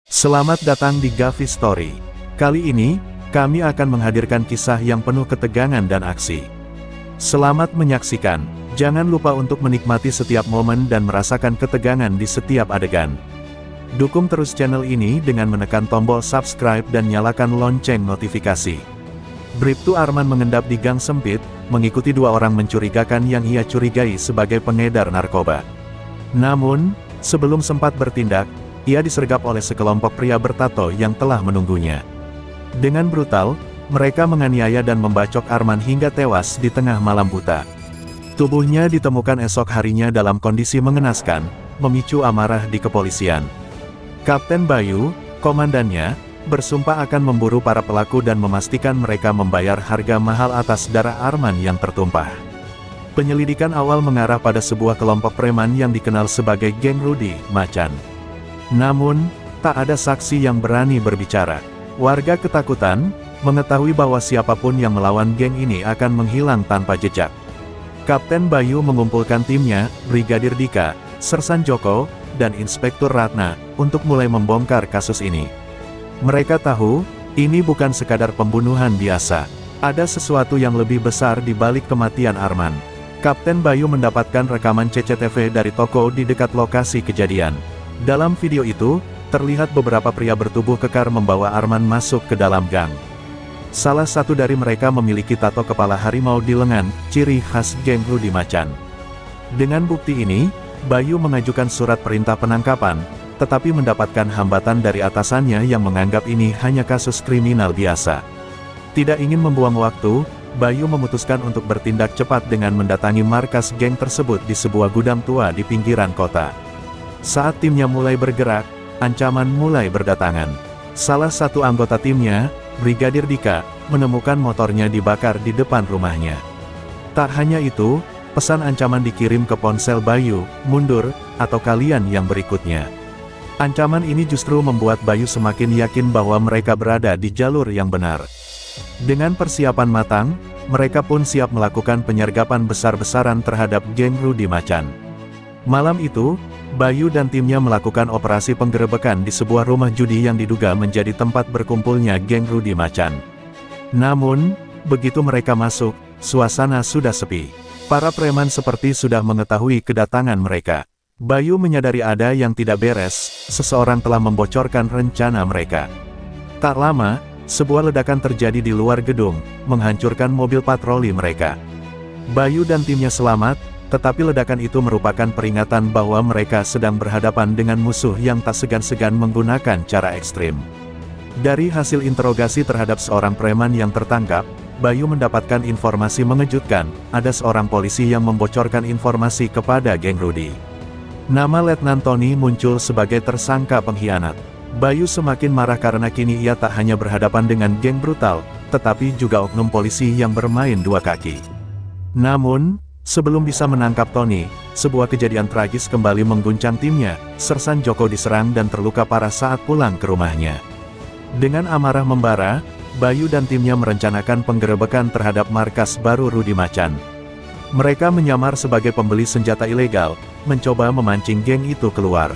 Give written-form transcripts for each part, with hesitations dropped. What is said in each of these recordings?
Selamat datang di Gavi Story. Kali ini, kami akan menghadirkan kisah yang penuh ketegangan dan aksi. Selamat menyaksikan. Jangan lupa untuk menikmati setiap momen dan merasakan ketegangan di setiap adegan. Dukung terus channel ini dengan menekan tombol subscribe dan nyalakan lonceng notifikasi. Bribtu Arman mengendap di gang sempit, mengikuti dua orang mencurigakan yang ia curigai sebagai pengedar narkoba. Namun, sebelum sempat bertindak, ia disergap oleh sekelompok pria bertato yang telah menunggunya. Dengan brutal, mereka menganiaya dan membacok Arman hingga tewas di tengah malam buta. Tubuhnya ditemukan esok harinya dalam kondisi mengenaskan, memicu amarah di kepolisian. Kapten Bayu, komandannya, bersumpah akan memburu para pelaku dan memastikan mereka membayar harga mahal atas darah Arman yang tertumpah. Penyelidikan awal mengarah pada sebuah kelompok preman yang dikenal sebagai geng Rudy Macan. Namun, tak ada saksi yang berani berbicara. Warga ketakutan, mengetahui bahwa siapapun yang melawan geng ini akan menghilang tanpa jejak. Kapten Bayu mengumpulkan timnya, Brigadir Dika, Sersan Joko, dan Inspektur Ratna, untuk mulai membongkar kasus ini. Mereka tahu, ini bukan sekadar pembunuhan biasa. Ada sesuatu yang lebih besar di balik kematian Arman. Kapten Bayu mendapatkan rekaman CCTV dari toko di dekat lokasi kejadian. Dalam video itu, terlihat beberapa pria bertubuh kekar membawa Arman masuk ke dalam gang. Salah satu dari mereka memiliki tato kepala harimau di lengan, ciri khas geng Rudy Macan. Dengan bukti ini, Bayu mengajukan surat perintah penangkapan, tetapi mendapatkan hambatan dari atasannya yang menganggap ini hanya kasus kriminal biasa. Tidak ingin membuang waktu, Bayu memutuskan untuk bertindak cepat dengan mendatangi markas geng tersebut di sebuah gudang tua di pinggiran kota. Saat timnya mulai bergerak, ancaman mulai berdatangan. Salah satu anggota timnya, Brigadir Dika, menemukan motornya dibakar di depan rumahnya. Tak hanya itu, pesan ancaman dikirim ke ponsel Bayu, "Mundur, atau kalian yang berikutnya." Ancaman ini justru membuat Bayu semakin yakin bahwa mereka berada di jalur yang benar. Dengan persiapan matang, mereka pun siap melakukan penyergapan besar-besaran terhadap geng Rudy Macan. Malam itu, Bayu dan timnya melakukan operasi penggerebekan di sebuah rumah judi yang diduga menjadi tempat berkumpulnya geng Rudy Macan. Namun, begitu mereka masuk, suasana sudah sepi. Para preman seperti sudah mengetahui kedatangan mereka. Bayu menyadari ada yang tidak beres, seseorang telah membocorkan rencana mereka. Tak lama, sebuah ledakan terjadi di luar gedung, menghancurkan mobil patroli mereka. Bayu dan timnya selamat, tetapi ledakan itu merupakan peringatan bahwa mereka sedang berhadapan dengan musuh yang tak segan-segan menggunakan cara ekstrim. Dari hasil interogasi terhadap seorang preman yang tertangkap, Bayu mendapatkan informasi mengejutkan, ada seorang polisi yang membocorkan informasi kepada geng Rudy. Nama Letnan Tony muncul sebagai tersangka pengkhianat. Bayu semakin marah karena kini ia tak hanya berhadapan dengan geng brutal, tetapi juga oknum polisi yang bermain dua kaki. Namun, sebelum bisa menangkap Tony, sebuah kejadian tragis kembali mengguncang timnya. Sersan Joko diserang dan terluka parah saat pulang ke rumahnya. Dengan amarah membara, Bayu dan timnya merencanakan penggerebekan terhadap markas baru Rudy Macan. Mereka menyamar sebagai pembeli senjata ilegal, mencoba memancing geng itu keluar.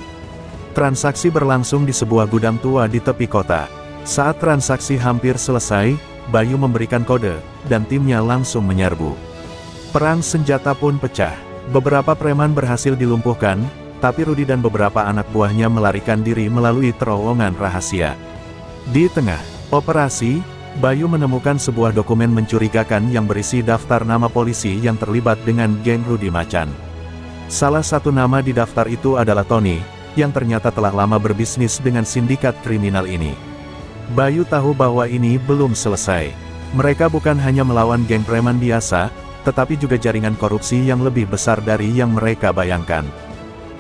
Transaksi berlangsung di sebuah gudang tua di tepi kota. Saat transaksi hampir selesai, Bayu memberikan kode, dan timnya langsung menyerbu. Perang senjata pun pecah. Beberapa preman berhasil dilumpuhkan, tapi Rudy dan beberapa anak buahnya melarikan diri melalui terowongan rahasia. Di tengah operasi, Bayu menemukan sebuah dokumen mencurigakan yang berisi daftar nama polisi yang terlibat dengan geng Rudy Macan. Salah satu nama di daftar itu adalah Tony, yang ternyata telah lama berbisnis dengan sindikat kriminal ini. Bayu tahu bahwa ini belum selesai. Mereka bukan hanya melawan geng preman biasa, tetapi juga jaringan korupsi yang lebih besar dari yang mereka bayangkan.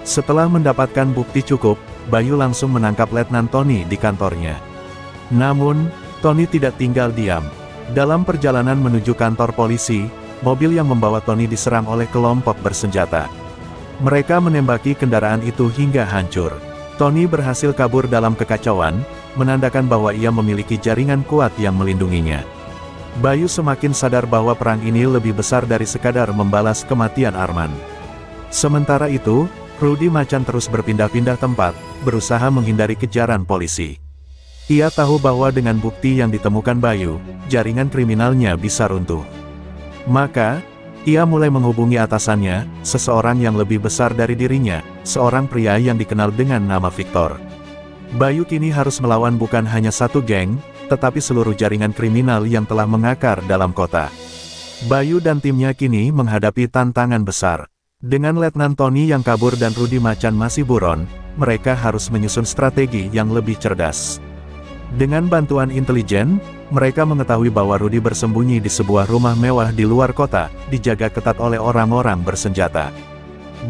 Setelah mendapatkan bukti cukup, Bayu langsung menangkap Letnan Tony di kantornya. Namun, Tony tidak tinggal diam. Dalam perjalanan menuju kantor polisi, mobil yang membawa Tony diserang oleh kelompok bersenjata. Mereka menembaki kendaraan itu hingga hancur. Tony berhasil kabur dalam kekacauan, menandakan bahwa ia memiliki jaringan kuat yang melindunginya. Bayu semakin sadar bahwa perang ini lebih besar dari sekadar membalas kematian Arman. Sementara itu, Rudy Macan terus berpindah-pindah tempat, berusaha menghindari kejaran polisi. Ia tahu bahwa dengan bukti yang ditemukan Bayu, jaringan kriminalnya bisa runtuh. Maka, ia mulai menghubungi atasannya, seseorang yang lebih besar dari dirinya, seorang pria yang dikenal dengan nama Victor. Bayu kini harus melawan bukan hanya satu geng, tetapi seluruh jaringan kriminal yang telah mengakar dalam kota. Bayu dan timnya kini menghadapi tantangan besar. Dengan Letnan Tony yang kabur dan Rudy Macan masih buron, mereka harus menyusun strategi yang lebih cerdas. Dengan bantuan intelijen, mereka mengetahui bahwa Rudy bersembunyi di sebuah rumah mewah di luar kota, dijaga ketat oleh orang-orang bersenjata.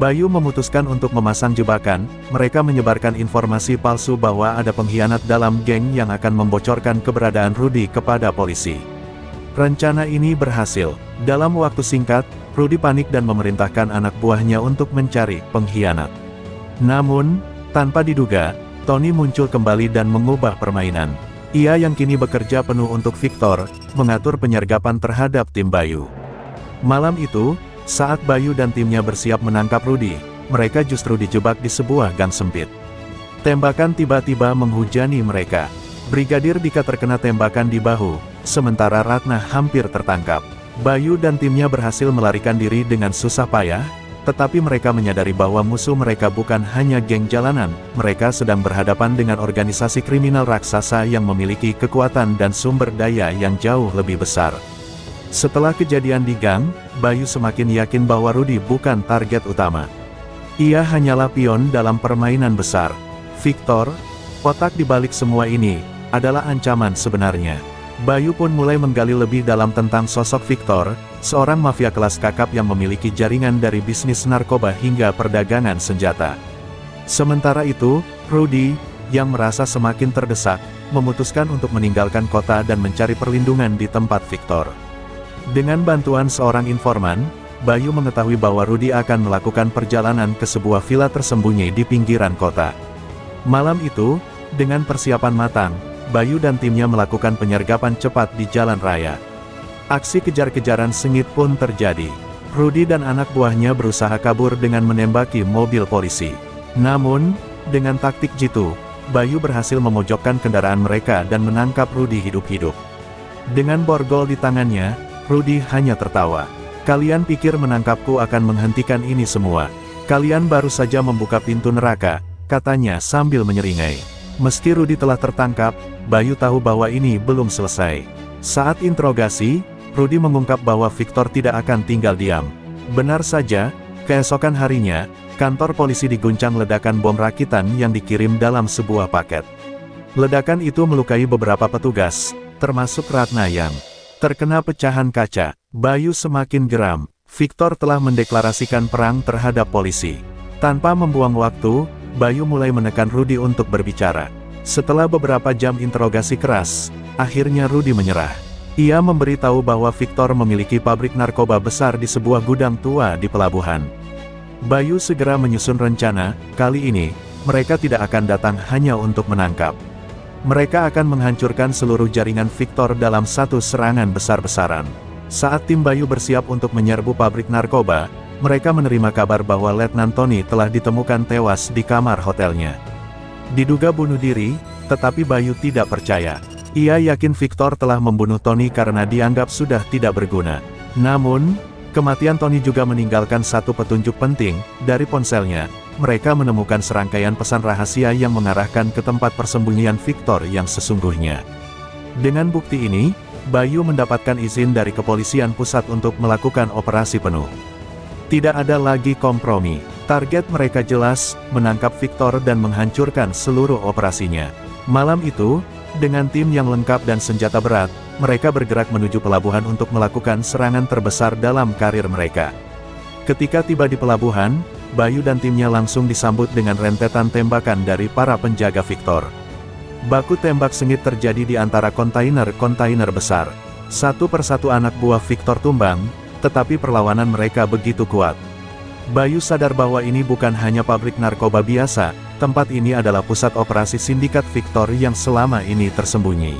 Bayu memutuskan untuk memasang jebakan, mereka menyebarkan informasi palsu bahwa ada pengkhianat dalam geng yang akan membocorkan keberadaan Rudy kepada polisi. Rencana ini berhasil. Dalam waktu singkat, Rudy panik dan memerintahkan anak buahnya untuk mencari pengkhianat. Namun, tanpa diduga, Tony muncul kembali dan mengubah permainan. Ia yang kini bekerja penuh untuk Victor, mengatur penyergapan terhadap tim Bayu. Malam itu, saat Bayu dan timnya bersiap menangkap Rudy, mereka justru dijebak di sebuah gang sempit. Tembakan tiba-tiba menghujani mereka. Brigadir Dika terkena tembakan di bahu, sementara Ratna hampir tertangkap. Bayu dan timnya berhasil melarikan diri dengan susah payah, tetapi mereka menyadari bahwa musuh mereka bukan hanya geng jalanan, mereka sedang berhadapan dengan organisasi kriminal raksasa yang memiliki kekuatan dan sumber daya yang jauh lebih besar. Setelah kejadian di gang, Bayu semakin yakin bahwa Rudy bukan target utama. Ia hanyalah pion dalam permainan besar. Victor, otak di balik semua ini, adalah ancaman sebenarnya. Bayu pun mulai menggali lebih dalam tentang sosok Victor, seorang mafia kelas kakap yang memiliki jaringan dari bisnis narkoba hingga perdagangan senjata. Sementara itu, Rudy, yang merasa semakin terdesak, memutuskan untuk meninggalkan kota dan mencari perlindungan di tempat Victor. Dengan bantuan seorang informan, Bayu mengetahui bahwa Rudy akan melakukan perjalanan ke sebuah villa tersembunyi di pinggiran kota. Malam itu, dengan persiapan matang, Bayu dan timnya melakukan penyergapan cepat di jalan raya. Aksi kejar-kejaran sengit pun terjadi. Rudy dan anak buahnya berusaha kabur dengan menembaki mobil polisi. Namun, dengan taktik jitu, Bayu berhasil memojokkan kendaraan mereka dan menangkap Rudy hidup-hidup. Dengan borgol di tangannya, Rudy hanya tertawa. "Kalian pikir menangkapku akan menghentikan ini semua? Kalian baru saja membuka pintu neraka," katanya sambil menyeringai. Meski Rudy telah tertangkap, Bayu tahu bahwa ini belum selesai. Saat interogasi, Rudy mengungkap bahwa Victor tidak akan tinggal diam. Benar saja, keesokan harinya, kantor polisi diguncang ledakan bom rakitan yang dikirim dalam sebuah paket. Ledakan itu melukai beberapa petugas, termasuk Ratna yang terkena pecahan kaca. Bayu semakin geram. Victor telah mendeklarasikan perang terhadap polisi. Tanpa membuang waktu, Bayu mulai menekan Rudy untuk berbicara. Setelah beberapa jam interogasi keras, akhirnya Rudy menyerah. Ia memberitahu bahwa Victor memiliki pabrik narkoba besar di sebuah gudang tua di pelabuhan. Bayu segera menyusun rencana. Kali ini, mereka tidak akan datang hanya untuk menangkap. Mereka akan menghancurkan seluruh jaringan Victor dalam satu serangan besar-besaran. Saat tim Bayu bersiap untuk menyerbu pabrik narkoba, mereka menerima kabar bahwa Letnan Tony telah ditemukan tewas di kamar hotelnya. Diduga bunuh diri, tetapi Bayu tidak percaya. Ia yakin Victor telah membunuh Tony karena dianggap sudah tidak berguna. Namun, kematian Tony juga meninggalkan satu petunjuk penting. Dari ponselnya, mereka menemukan serangkaian pesan rahasia yang mengarahkan ke tempat persembunyian Victor yang sesungguhnya. Dengan bukti ini, Bayu mendapatkan izin dari kepolisian pusat untuk melakukan operasi penuh. Tidak ada lagi kompromi. Target mereka jelas, menangkap Victor dan menghancurkan seluruh operasinya. Malam itu, dengan tim yang lengkap dan senjata berat, mereka bergerak menuju pelabuhan untuk melakukan serangan terbesar dalam karir mereka. Ketika tiba di pelabuhan, Bayu dan timnya langsung disambut dengan rentetan tembakan dari para penjaga Victor. Baku tembak sengit terjadi di antara kontainer-kontainer besar. Satu persatu anak buah Victor tumbang, tetapi perlawanan mereka begitu kuat. Bayu sadar bahwa ini bukan hanya pabrik narkoba biasa, tempat ini adalah pusat operasi sindikat Victor yang selama ini tersembunyi.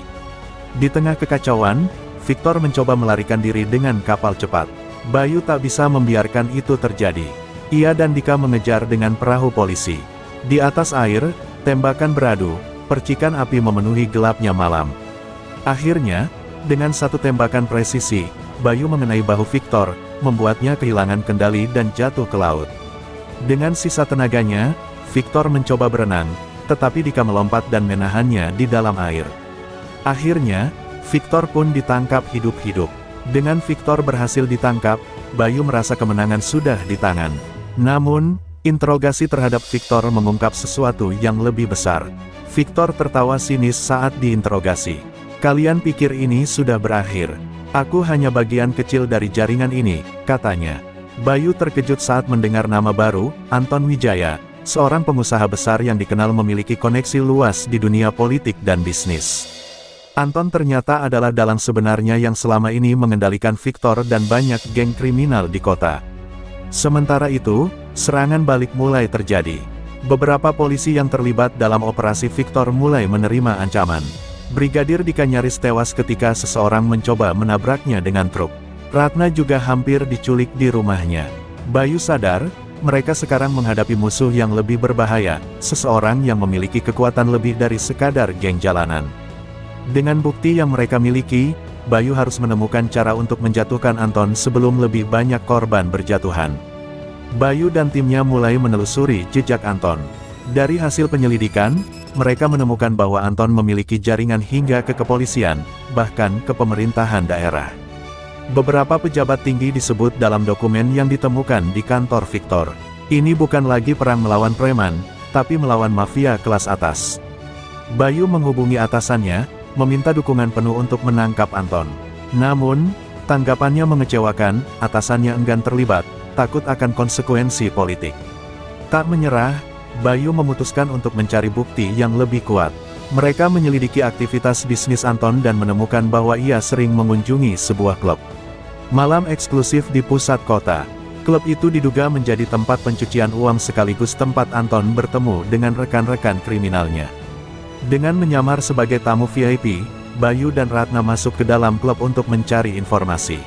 Di tengah kekacauan, Victor mencoba melarikan diri dengan kapal cepat. Bayu tak bisa membiarkan itu terjadi. Ia dan Dika mengejar dengan perahu polisi. Di atas air, tembakan beradu, percikan api memenuhi gelapnya malam. Akhirnya, dengan satu tembakan presisi, Bayu mengenai bahu Victor, membuatnya kehilangan kendali dan jatuh ke laut. Dengan sisa tenaganya, Victor mencoba berenang, tetapi Dika melompat dan menahannya di dalam air. Akhirnya, Victor pun ditangkap hidup-hidup. Dengan Victor berhasil ditangkap, Bayu merasa kemenangan sudah di tangan. Namun, interogasi terhadap Victor mengungkap sesuatu yang lebih besar. Victor tertawa sinis saat diinterogasi. "Kalian pikir ini sudah berakhir? Aku hanya bagian kecil dari jaringan ini," katanya. Bayu terkejut saat mendengar nama baru, Anton Wijaya, seorang pengusaha besar yang dikenal memiliki koneksi luas di dunia politik dan bisnis. Anton ternyata adalah dalang sebenarnya yang selama ini mengendalikan Victor dan banyak geng kriminal di kota. Sementara itu, serangan balik mulai terjadi. Beberapa polisi yang terlibat dalam operasi Victor mulai menerima ancaman. Brigadir Dika nyaris tewas ketika seseorang mencoba menabraknya dengan truk. Ratna juga hampir diculik di rumahnya. Bayu sadar, mereka sekarang menghadapi musuh yang lebih berbahaya, seseorang yang memiliki kekuatan lebih dari sekadar geng jalanan. Dengan bukti yang mereka miliki, Bayu harus menemukan cara untuk menjatuhkan Anton sebelum lebih banyak korban berjatuhan. Bayu dan timnya mulai menelusuri jejak Anton. Dari hasil penyelidikan, mereka menemukan bahwa Anton memiliki jaringan hingga ke kepolisian, bahkan ke pemerintahan daerah. Beberapa pejabat tinggi disebut dalam dokumen yang ditemukan di kantor Victor. Ini bukan lagi perang melawan preman, tapi melawan mafia kelas atas. Bayu menghubungi atasannya, meminta dukungan penuh untuk menangkap Anton. Namun, tanggapannya mengecewakan, atasannya enggan terlibat, takut akan konsekuensi politik. Tak menyerah, Bayu memutuskan untuk mencari bukti yang lebih kuat. Mereka menyelidiki aktivitas bisnis Anton dan menemukan bahwa ia sering mengunjungi sebuah klub malam eksklusif di pusat kota. Klub itu diduga menjadi tempat pencucian uang sekaligus tempat Anton bertemu dengan rekan-rekan kriminalnya. Dengan menyamar sebagai tamu VIP, Bayu dan Ratna masuk ke dalam klub untuk mencari informasi.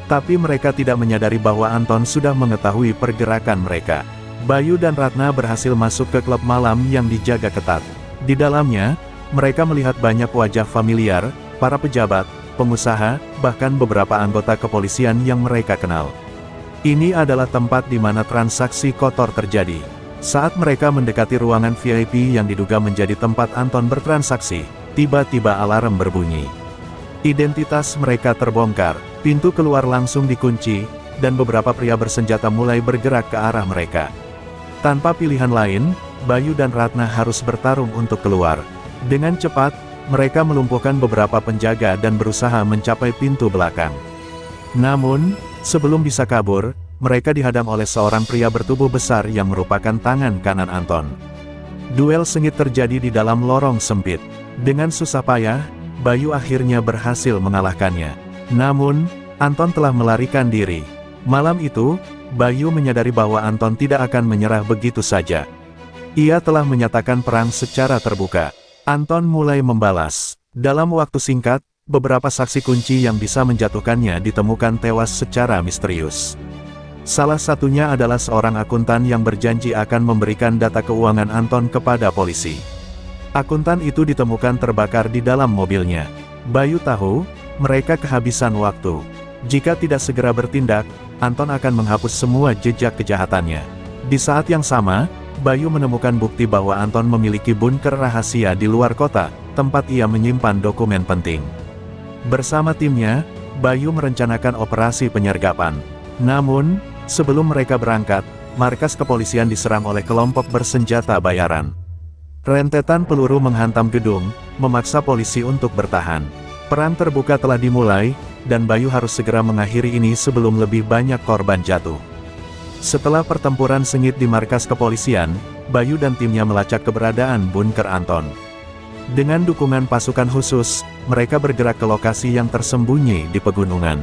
Tapi mereka tidak menyadari bahwa Anton sudah mengetahui pergerakan mereka. Bayu dan Ratna berhasil masuk ke klub malam yang dijaga ketat. Di dalamnya, mereka melihat banyak wajah familiar, para pejabat, pengusaha, bahkan beberapa anggota kepolisian yang mereka kenal. Ini adalah tempat di mana transaksi kotor terjadi. Saat mereka mendekati ruangan VIP yang diduga menjadi tempat Anton bertransaksi, tiba-tiba alarm berbunyi. Identitas mereka terbongkar, pintu keluar langsung dikunci, dan beberapa pria bersenjata mulai bergerak ke arah mereka. Tanpa pilihan lain, Bayu dan Ratna harus bertarung untuk keluar. Dengan cepat, mereka melumpuhkan beberapa penjaga dan berusaha mencapai pintu belakang. Namun, sebelum bisa kabur, mereka dihadang oleh seorang pria bertubuh besar yang merupakan tangan kanan Anton. Duel sengit terjadi di dalam lorong sempit. Dengan susah payah, Bayu akhirnya berhasil mengalahkannya. Namun, Anton telah melarikan diri. Malam itu, Bayu menyadari bahwa Anton tidak akan menyerah begitu saja. Ia telah menyatakan perang secara terbuka. Anton mulai membalas. Dalam waktu singkat, beberapa saksi kunci yang bisa menjatuhkannya ditemukan tewas secara misterius. Salah satunya adalah seorang akuntan yang berjanji akan memberikan data keuangan Anton kepada polisi. Akuntan itu ditemukan terbakar di dalam mobilnya. Bayu tahu, mereka kehabisan waktu. Jika tidak segera bertindak, Anton akan menghapus semua jejak kejahatannya. Di saat yang sama, Bayu menemukan bukti bahwa Anton memiliki bunker rahasia di luar kota, tempat ia menyimpan dokumen penting. Bersama timnya, Bayu merencanakan operasi penyergapan. Namun, sebelum mereka berangkat, markas kepolisian diserang oleh kelompok bersenjata bayaran. Rentetan peluru menghantam gedung, memaksa polisi untuk bertahan. Perang terbuka telah dimulai, dan Bayu harus segera mengakhiri ini sebelum lebih banyak korban jatuh. Setelah pertempuran sengit di markas kepolisian, Bayu dan timnya melacak keberadaan bunker Anton. Dengan dukungan pasukan khusus, mereka bergerak ke lokasi yang tersembunyi di pegunungan.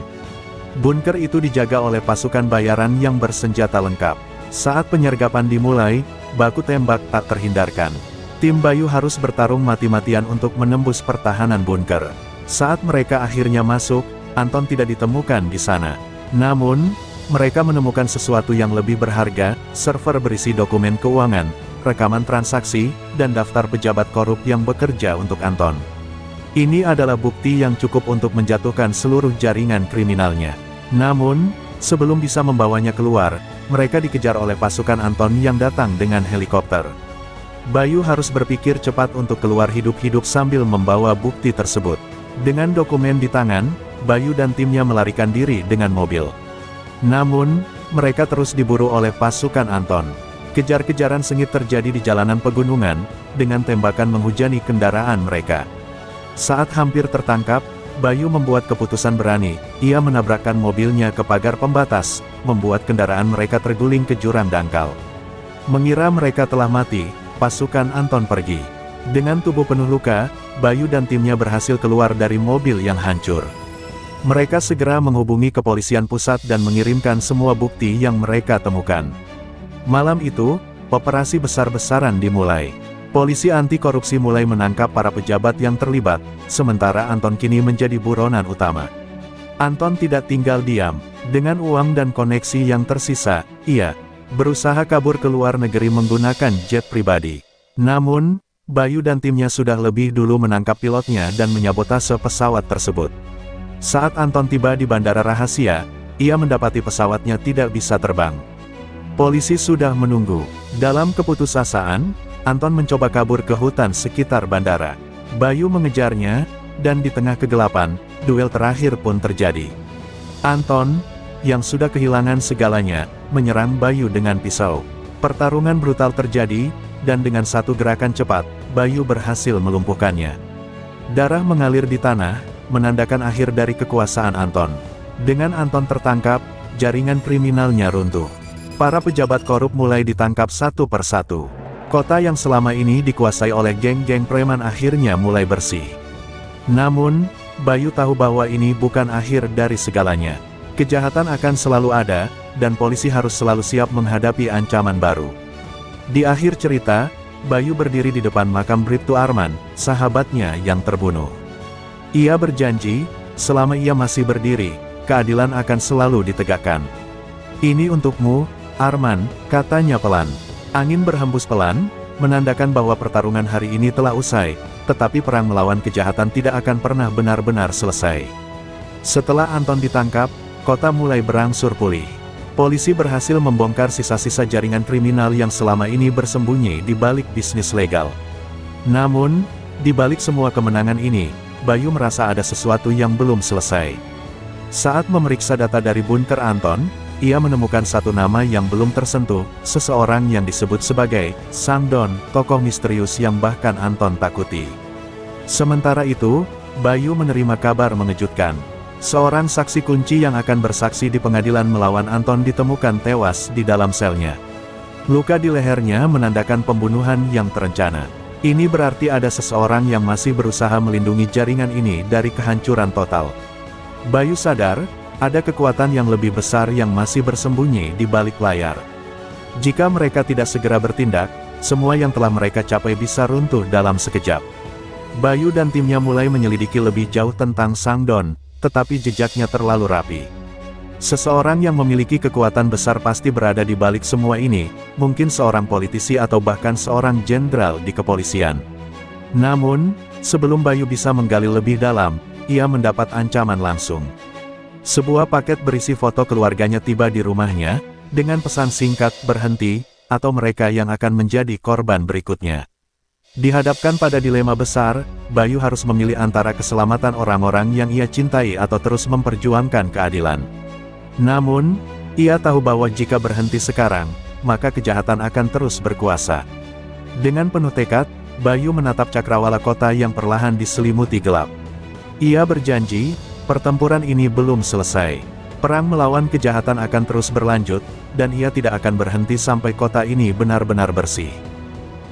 Bunker itu dijaga oleh pasukan bayaran yang bersenjata lengkap. Saat penyergapan dimulai, baku tembak tak terhindarkan. Tim Bayu harus bertarung mati-matian untuk menembus pertahanan bunker. Saat mereka akhirnya masuk, Anton tidak ditemukan di sana. Namun, mereka menemukan sesuatu yang lebih berharga, server berisi dokumen keuangan, rekaman transaksi, dan daftar pejabat korup yang bekerja untuk Anton. Ini adalah bukti yang cukup untuk menjatuhkan seluruh jaringan kriminalnya. Namun, sebelum bisa membawanya keluar, mereka dikejar oleh pasukan Anton yang datang dengan helikopter. Bayu harus berpikir cepat untuk keluar hidup-hidup sambil membawa bukti tersebut. Dengan dokumen di tangan, Bayu dan timnya melarikan diri dengan mobil. Namun, mereka terus diburu oleh pasukan Anton. Kejar-kejaran sengit terjadi di jalanan pegunungan, dengan tembakan menghujani kendaraan mereka. Saat hampir tertangkap, Bayu membuat keputusan berani. Ia menabrakkan mobilnya ke pagar pembatas, membuat kendaraan mereka terguling ke jurang dangkal. Mengira mereka telah mati, pasukan Anton pergi. Dengan tubuh penuh luka, Bayu dan timnya berhasil keluar dari mobil yang hancur. Mereka segera menghubungi kepolisian pusat dan mengirimkan semua bukti yang mereka temukan. Malam itu, operasi besar-besaran dimulai. Polisi anti-korupsi mulai menangkap para pejabat yang terlibat, sementara Anton kini menjadi buronan utama. Anton tidak tinggal diam. Dengan uang dan koneksi yang tersisa, ia berusaha kabur ke luar negeri menggunakan jet pribadi. Namun, Bayu dan timnya sudah lebih dulu menangkap pilotnya dan menyabotase pesawat tersebut. Saat Anton tiba di bandara rahasia, ia mendapati pesawatnya tidak bisa terbang. Polisi sudah menunggu. Dalam keputusasaan, Anton mencoba kabur ke hutan sekitar bandara. Bayu mengejarnya, dan di tengah kegelapan, duel terakhir pun terjadi. Anton, yang sudah kehilangan segalanya, menyerang Bayu dengan pisau. Pertarungan brutal terjadi, dan dengan satu gerakan cepat, Bayu berhasil melumpuhkannya. Darah mengalir di tanah, menandakan akhir dari kekuasaan Anton. Dengan Anton tertangkap, jaringan kriminalnya runtuh. Para pejabat korup mulai ditangkap satu persatu. Kota yang selama ini dikuasai oleh geng-geng preman akhirnya mulai bersih. Namun, Bayu tahu bahwa ini bukan akhir dari segalanya. Kejahatan akan selalu ada, dan polisi harus selalu siap menghadapi ancaman baru. Di akhir cerita, Bayu berdiri di depan makam Bribtu Arman, sahabatnya yang terbunuh. Ia berjanji, selama ia masih berdiri, keadilan akan selalu ditegakkan. Ini untukmu, Arman, katanya pelan. Angin berhembus pelan, menandakan bahwa pertarungan hari ini telah usai, tetapi perang melawan kejahatan tidak akan pernah benar-benar selesai. Setelah Anton ditangkap, kota mulai berangsur pulih. Polisi berhasil membongkar sisa-sisa jaringan kriminal yang selama ini bersembunyi di balik bisnis legal. Namun, di balik semua kemenangan ini, Bayu merasa ada sesuatu yang belum selesai. Saat memeriksa data dari bunker Anton, ia menemukan satu nama yang belum tersentuh, seseorang yang disebut sebagai Sang Don, tokoh misterius yang bahkan Anton takuti. Sementara itu, Bayu menerima kabar mengejutkan. Seorang saksi kunci yang akan bersaksi di pengadilan melawan Anton ditemukan tewas di dalam selnya. Luka di lehernya menandakan pembunuhan yang terencana. Ini berarti ada seseorang yang masih berusaha melindungi jaringan ini dari kehancuran total. Bayu sadar, ada kekuatan yang lebih besar yang masih bersembunyi di balik layar. Jika mereka tidak segera bertindak, semua yang telah mereka capai bisa runtuh dalam sekejap. Bayu dan timnya mulai menyelidiki lebih jauh tentang Sang Don, tetapi jejaknya terlalu rapi. Seseorang yang memiliki kekuatan besar pasti berada di balik semua ini, mungkin seorang politisi atau bahkan seorang jenderal di kepolisian. Namun, sebelum Bayu bisa menggali lebih dalam, ia mendapat ancaman langsung. Sebuah paket berisi foto keluarganya tiba di rumahnya, dengan pesan singkat, berhenti, atau mereka yang akan menjadi korban berikutnya. Dihadapkan pada dilema besar, Bayu harus memilih antara keselamatan orang-orang yang ia cintai atau terus memperjuangkan keadilan. Namun, ia tahu bahwa jika berhenti sekarang, maka kejahatan akan terus berkuasa. Dengan penuh tekad, Bayu menatap cakrawala kota yang perlahan diselimuti gelap. Ia berjanji, pertempuran ini belum selesai. Perang melawan kejahatan akan terus berlanjut, dan ia tidak akan berhenti sampai kota ini benar-benar bersih.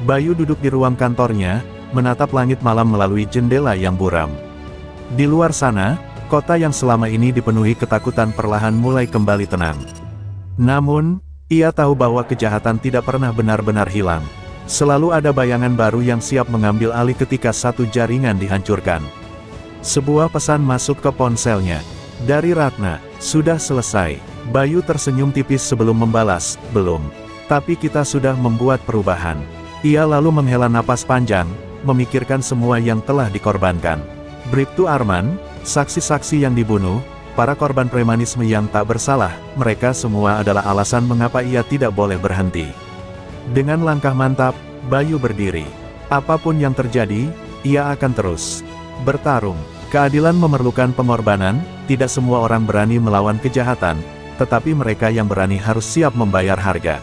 Bayu duduk di ruang kantornya, menatap langit malam melalui jendela yang buram. Di luar sana, kota yang selama ini dipenuhi ketakutan perlahan mulai kembali tenang. Namun, ia tahu bahwa kejahatan tidak pernah benar-benar hilang. Selalu ada bayangan baru yang siap mengambil alih ketika satu jaringan dihancurkan. Sebuah pesan masuk ke ponselnya. Dari Ratna, sudah selesai. Bayu tersenyum tipis sebelum membalas, belum. Tapi kita sudah membuat perubahan. Ia lalu menghela napas panjang, memikirkan semua yang telah dikorbankan. Bribtu Arman, saksi-saksi yang dibunuh, para korban premanisme yang tak bersalah, mereka semua adalah alasan mengapa ia tidak boleh berhenti. Dengan langkah mantap, Bayu berdiri. Apapun yang terjadi, ia akan terus bertarung. Keadilan memerlukan pengorbanan, tidak semua orang berani melawan kejahatan, tetapi mereka yang berani harus siap membayar harga.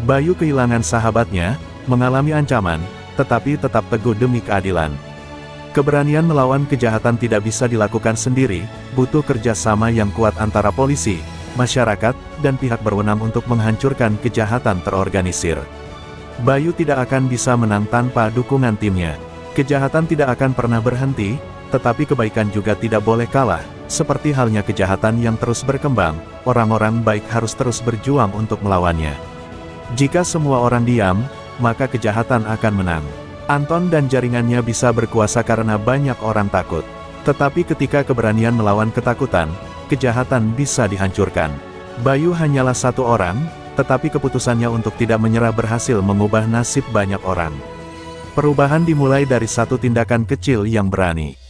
Bayu kehilangan sahabatnya, mengalami ancaman, tetapi tetap teguh demi keadilan. Keberanian melawan kejahatan tidak bisa dilakukan sendiri, butuh kerjasama yang kuat antara polisi, masyarakat, dan pihak berwenang untuk menghancurkan kejahatan terorganisir. Bayu tidak akan bisa menang tanpa dukungan timnya. Kejahatan tidak akan pernah berhenti, tetapi kebaikan juga tidak boleh kalah. Seperti halnya kejahatan yang terus berkembang, orang-orang baik harus terus berjuang untuk melawannya. Jika semua orang diam, maka kejahatan akan menang. Anton dan jaringannya bisa berkuasa karena banyak orang takut. Tetapi ketika keberanian melawan ketakutan, kejahatan bisa dihancurkan. Bayu hanyalah satu orang, tetapi keputusannya untuk tidak menyerah berhasil mengubah nasib banyak orang. Perubahan dimulai dari satu tindakan kecil yang berani.